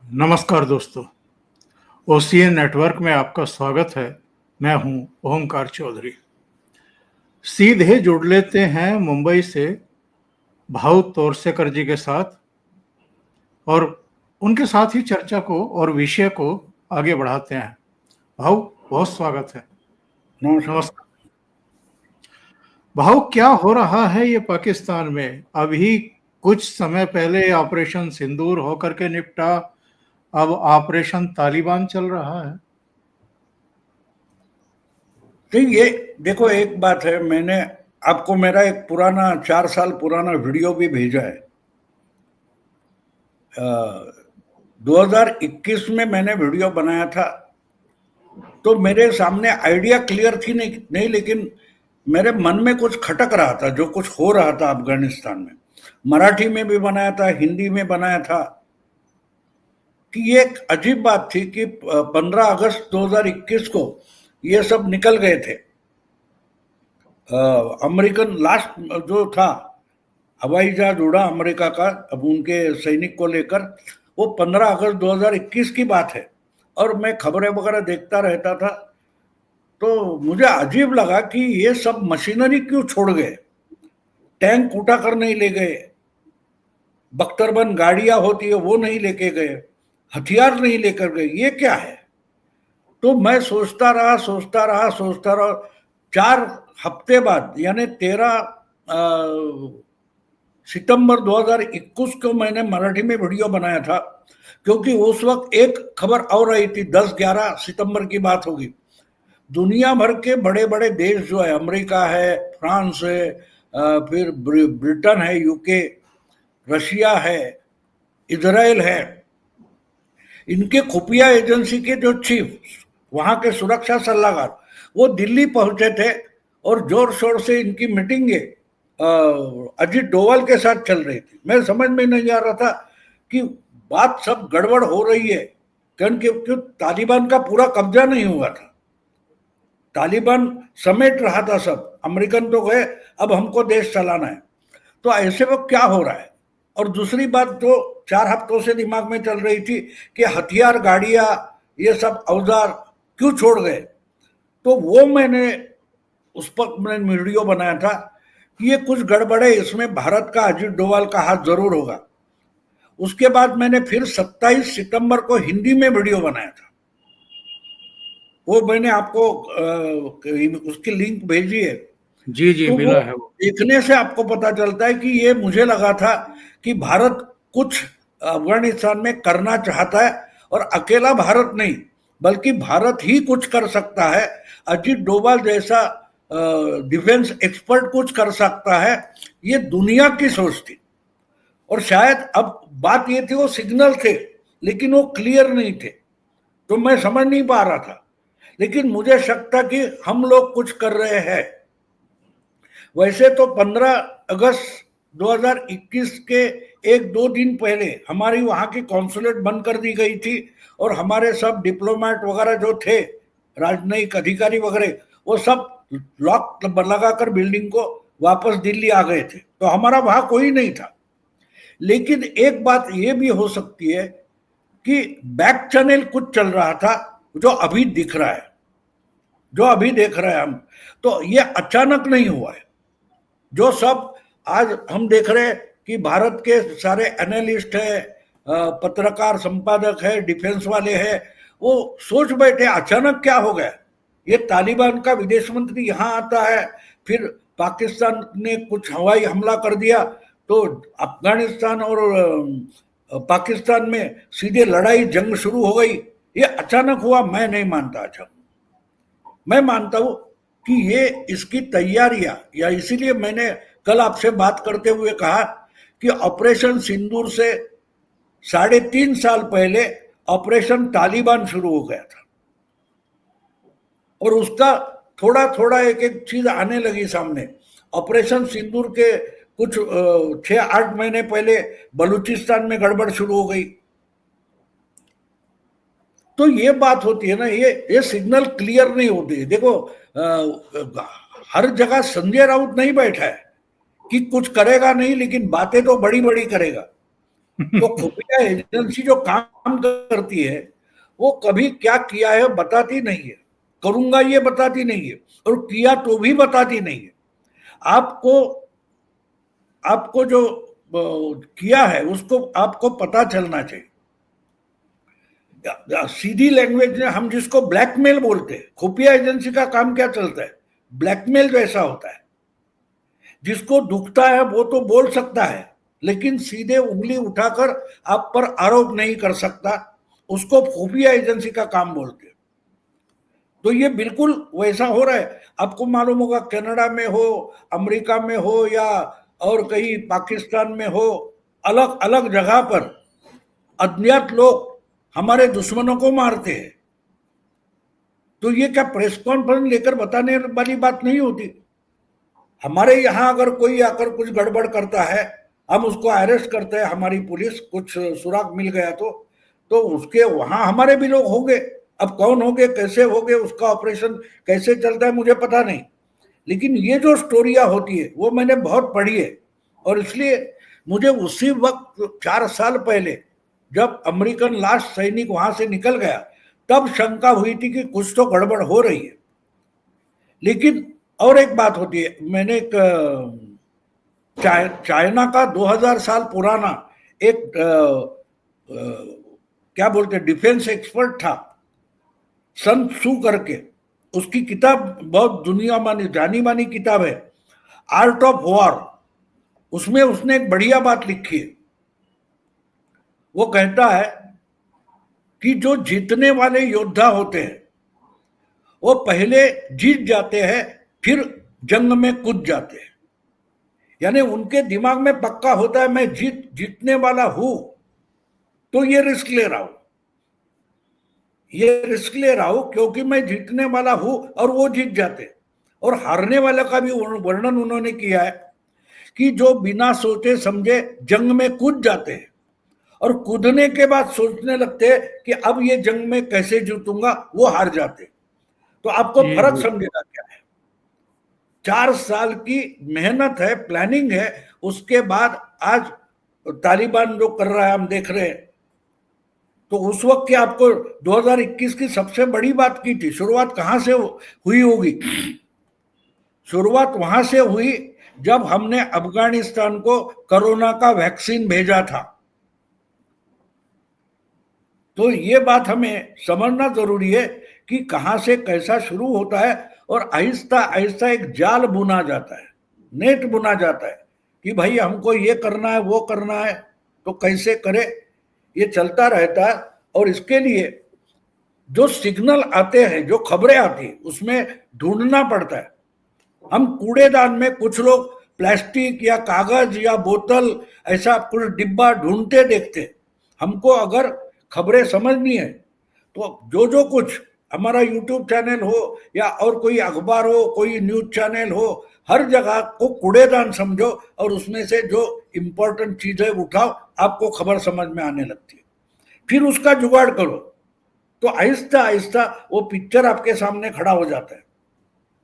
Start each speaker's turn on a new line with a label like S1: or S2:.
S1: नमस्कार दोस्तों, OCN network में आपका स्वागत है। मैं हूं ओमकार चौधरी। सीधे जुड़ लेते हैं मुंबई से भाऊ तोरसेकर जी के साथ और उनके साथ ही चर्चा को और विषय को आगे बढ़ाते हैं। भाऊ, बहुत स्वागत है।
S2: नमस्कार।
S1: नमस्कार भाऊ। क्या हो रहा है ये पाकिस्तान में? अभी कुछ समय पहले ऑपरेशन सिंदूर होकर के निपटा, अब ऑपरेशन तालिबान चल रहा है।
S2: ठीक, ये देखो, एक बात है, मैंने आपको मेरा एक पुराना 4 साल पुराना वीडियो भी भेजा है। 2021 में मैंने वीडियो बनाया था, तो मेरे सामने आइडिया क्लियर थी नहीं, लेकिन मेरे मन में कुछ खटक रहा था, जो कुछ हो रहा था अफगानिस्तान में। मराठी में भी बनाया था, हिंदी में बनाया था, कि ये एक अजीब बात थी कि 15 अगस्त 2021 को ये सब निकल गए थे। अमेरिकन लास्ट जो था हवाई जहाज उड़ा अमेरिका का, अब उनके सैनिक को लेकर, वो 15 अगस्त 2021 की बात है। और मैं खबरें वगैरह देखता रहता था, तो मुझे अजीब लगा कि ये सब मशीनरी क्यों छोड़ गए। टैंक उठा कर नहीं ले गए, बख्तरबंद गाड़ियां होती है वो नहीं लेके गए, हथियार नहीं लेकर गए, ये क्या है? तो मैं सोचता रहा। 4 हफ्ते बाद, यानी 13 सितंबर 2021 को मैंने मराठी में वीडियो बनाया था, क्योंकि उस वक्त एक खबर और आई थी। 10-11 सितंबर की बात होगी। दुनिया भर के बड़े बड़े देश जो है, अमेरिका है, फ्रांस है, फिर ब्रिटेन है, यूके, रशिया है, इजराइल है, इनके खुफिया एजेंसी के जो चीफ, वहां के सुरक्षा सलाहकार, वो दिल्ली पहुंचे थे और जोर शोर से इनकी मीटिंगें अजीत डोवाल के साथ चल रही थी। मैं समझ में नहीं आ रहा था कि बात सब गड़बड़ हो रही है, क्यों तालिबान का पूरा कब्जा नहीं हुआ था। तालिबान समेट रहा था सब, अमेरिकन तो गए, अब हमको देश चलाना है। तो ऐसे वक्त क्या हो रहा है? और दूसरी बात जो 4 हफ्तों से दिमाग में चल रही थी कि हथियार, गाड़ियां, ये सब औजार क्यों छोड़ गए। तो वो मैंने उस पर मैंने वीडियो बनाया था कि ये कुछ गड़बड़ है, इसमें भारत का, अजीत डोवाल का हाथ जरूर होगा। उसके बाद मैंने फिर 27 सितंबर को हिंदी में वीडियो बनाया था, वो मैंने आपको उसकी लिंक भेजी है।
S1: जी जी,
S2: तो वो
S1: मिला है वो।
S2: देखने से आपको पता चलता है कि ये मुझे लगा था कि भारत कुछ अफगानिस्तान में करना चाहता है, और अकेला भारत नहीं, बल्कि भारत ही कुछ कर सकता है। अजीत डोभाल जैसा डिफेंस एक्सपर्ट कुछ कर सकता है, ये दुनिया की सोच थी। और शायद अब बात ये थी, वो सिग्नल थे लेकिन वो क्लियर नहीं थे, तो मैं समझ नहीं पा रहा था। लेकिन मुझे शक था कि हम लोग कुछ कर रहे हैं। वैसे तो 15 अगस्त 2021 के 1-2 दिन पहले हमारी वहां की कॉन्सुलेट बंद कर दी गई थी, और हमारे सब डिप्लोमेट वगैरह जो थे, राजनयिक अधिकारी वगैरह, वो सब लॉक लगाकर बिल्डिंग को वापस दिल्ली आ गए थे, तो हमारा वहां कोई नहीं था। लेकिन एक बात ये भी हो सकती है कि बैक चैनल कुछ चल रहा था, जो अभी दिख रहा है, जो अभी देख रहे हैं हम। तो ये अचानक नहीं हुआ है। जो सब आज हम देख रहे हैं कि भारत के सारे एनालिस्ट है, पत्रकार, संपादक है, डिफेंस वाले हैं, वो सोच बैठे अचानक क्या हो गया। ये तालिबान का विदेश मंत्री यहाँ आता है, फिर पाकिस्तान ने कुछ हवाई हमला कर दिया, तो अफगानिस्तान और पाकिस्तान में सीधे लड़ाई, जंग शुरू हो गई। ये अचानक हुआ, मैं नहीं मानता। अच्छा, मैं मानता हूं कि ये इसकी तैयारियां, या इसीलिए मैंने कल आपसे बात करते हुए कहा कि ऑपरेशन सिंदूर से 3.5 साल पहले ऑपरेशन तालिबान शुरू हो गया था, और उसका थोड़ा थोड़ा एक एक चीज आने लगी सामने। ऑपरेशन सिंदूर के कुछ 6-8 महीने पहले बलूचिस्तान में गड़बड़ शुरू हो गई। तो ये बात होती है ना, ये सिग्नल क्लियर नहीं होती। देखो, हर जगह संजय राउत नहीं बैठा है कि कुछ करेगा नहीं, लेकिन बातें तो बड़ी बड़ी करेगा। तो खुफिया एजेंसी जो काम करती है वो कभी क्या किया है बताती नहीं है, करूंगा ये बताती नहीं है, और किया तो भी बताती नहीं है। आपको आपको जो किया है उसको आपको पता चलना चाहिए। सीधी लैंग्वेज में हम जिसको ब्लैकमेल बोलते हैं, खुफिया एजेंसी का काम क्या चलता है, ब्लैकमेल जैसा होता है। जिसको दुखता है वो तो बोल सकता है, लेकिन सीधे उंगली उठाकर आप पर आरोप नहीं कर सकता, उसको खुफिया एजेंसी का काम बोलते हैं। तो ये बिल्कुल वैसा हो रहा है। आपको मालूम होगा कनाडा में हो, अमेरिका में हो, या और कहीं पाकिस्तान में हो, अलग अलग जगह पर अज्ञात लोग हमारे दुश्मनों को मारते हैं। तो ये क्या प्रेस कॉन्फ्रेंस लेकर बताने वाली बात नहीं होती। हमारे यहाँ अगर कोई आकर कुछ गड़बड़ करता है, हम उसको अरेस्ट करते हैं, हमारी पुलिस कुछ सुराग मिल गया तो उसके वहां हमारे भी लोग होंगे। अब कौन होंगे, कैसे होंगे, उसका ऑपरेशन कैसे चलता है मुझे पता नहीं, लेकिन ये जो स्टोरियां होती है वो मैंने बहुत पढ़ी है। और इसलिए मुझे उसी वक्त 4 साल पहले जब अमेरिकन लास्ट सैनिक वहां से निकल गया, तब शंका हुई थी कि कुछ तो गड़बड़ हो रही है। लेकिन और एक बात होती है, मैंने एक चाइना का 2000 साल पुराना एक क्या बोलते डिफेंस एक्सपर्ट था, सन सू करके, उसकी किताब बहुत दुनिया मानी जानी मानी किताब है, आर्ट ऑफ वॉर। उसमें उसने एक बढ़िया बात लिखी है। वो कहता है कि जो जीतने वाले योद्धा होते हैं वो पहले जीत जाते हैं, फिर जंग में कूद जाते हैं। यानी उनके दिमाग में पक्का होता है मैं जीतने वाला हूं, तो ये रिस्क ले रहा हूं, ये रिस्क ले रहा हूं क्योंकि मैं जीतने वाला हूं, और वो जीत जाते। और हारने वाले का भी वर्णन उन्होंने किया है कि जो बिना सोचे समझे जंग में कूद जाते हैं और कूदने के बाद सोचने लगते हैं कि अब ये जंग में कैसे जीतूंगा, वो हार जाते। तो आपको
S1: जी
S2: फर्क
S1: जी।
S2: समझेगा क्या है। 4 साल की मेहनत है, प्लानिंग है, उसके बाद आज तालिबान जो कर रहा है हम देख रहे हैं। तो उस वक्त की आपको 2021 की सबसे बड़ी बात की थी, शुरुआत कहां से हुई होगी। शुरुआत वहां से हुई जब हमने अफगानिस्तान को कोरोना का वैक्सीन भेजा था। तो ये बात हमें समझना जरूरी है कि कहां से कैसा शुरू होता है, और आहिस्ता आहिस्ता एक जाल बुना जाता है, नेट बुना जाता है कि भाई हमको ये करना है वो करना है, तो कैसे करे, ये चलता रहता है। और इसके लिए जो सिग्नल आते हैं, जो खबरें आती है, उसमें ढूंढना पड़ता है। हम कूड़ेदान में कुछ लोग प्लास्टिक या कागज या बोतल ऐसा कुछ डिब्बा ढूंढते देखते। हमको अगर खबरें समझनी है तो जो कुछ हमारा यूट्यूब चैनल हो या और कोई अखबार हो, कोई न्यूज चैनल हो, हर जगह को कूड़ेदान समझो और उसमें से जो इंपॉर्टेंट चीजें उठाओ, आपको खबर समझ में आने लगती है। फिर उसका जुगाड़ करो, तो आहिस्ता आहिस्ता वो पिक्चर आपके सामने खड़ा हो जाता है।